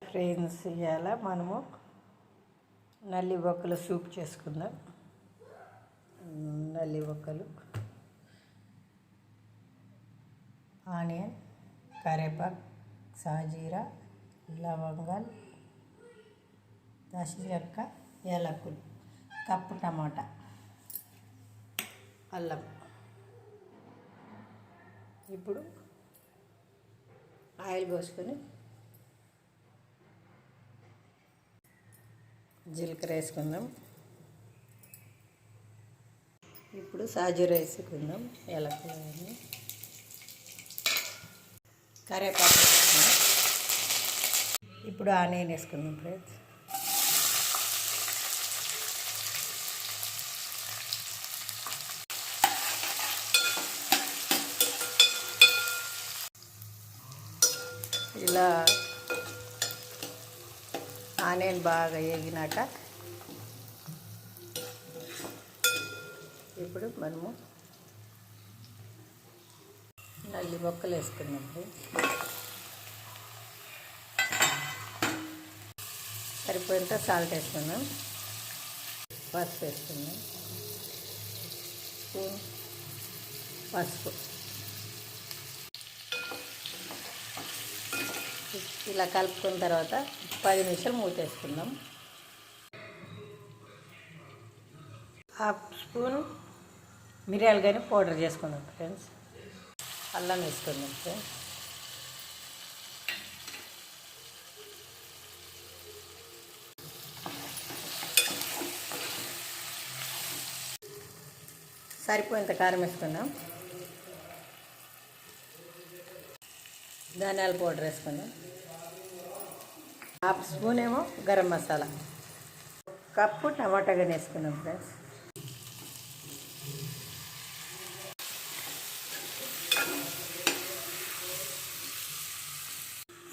Friends, ఇవాళ మనము నల్లి బొక్కల సూప్ చేసుకుందాం. నల్లి బొక్కలు, ఆనియన్, కరివేపాకు, సాజీరా, లవంగాలు, దాల్చిన చెక్క, యాలకులు, కప్పు టమాటా, అల్లం. ఇప్పుడు ఆయిల్ పోసుకొని జీలకర్ర వేసుకుందాం. ఇప్పుడు సాజీరా వేసుకుందాం, యాలకులు, కరివేపాకు వేసుకుందాం. ఇప్పుడు ఆనియన్ వేసుకుందాం ఫ్రెండ్స్. ఇలా ఆనియన్ బాగా వేగినాక ఇప్పుడు మనము నల్లి బొక్కలు వేసుకున్నాం. సరిపోయేంత సాల్ట్ వేసుకున్నాం, పసుపు వేసుకున్నాం, స్పూన్ పసుపు. ఇలా కలుపుకున్న తర్వాత 10 నిమిషాలు మూతేసుకుందాం. హాఫ్ స్పూన్ మిరియాలు కానీ పౌడర్ చేసుకుందాం ఫ్రెండ్స్. అల్లం వేసుకుందాం ఫ్రెండ్స్. సరిపోయేంత కారం వేసుకుందాం. ధనియాల పౌడర్ వేసుకుందాం. హాఫ్ స్పూన్ ఏమో గరం మసాలా, కప్పు టమాటా కానీ వేసుకున్నాం ఫ్రెండ్స్.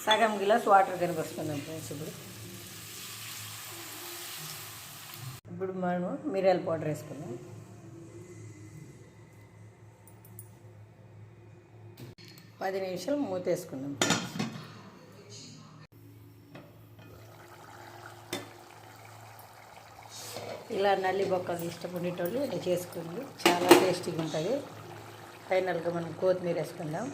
సగం గ్లాస్ వాటర్ కానీ పోసుకుందాం ఫ్రెండ్స్. ఇప్పుడు మనము మిరియాల పౌడర్ వేసుకుందాం. పది నిమిషాలు మూతేసుకుందాం. ఇలా నల్లి బొక్కలు ఇష్టపడేటోళ్ళు ఇలా చేసుకుంది, చాలా టేస్టీగా ఉంటుంది. ఫైనల్గా మనం కొత్తిమీర వేసుకుందాం.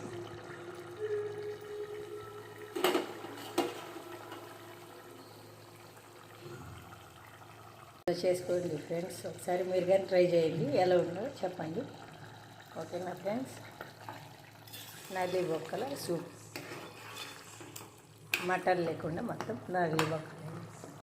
చేసుకోండి ఫ్రెండ్స్, ఒకసారి మీరు కానీ ట్రై చేయండి, ఎలా ఉందో చెప్పండి. ఓకేనా ఫ్రెండ్స్? నల్లి బొక్కల సూప్, మటన్ లేకుండా మొత్తం నల్లి బొక్క.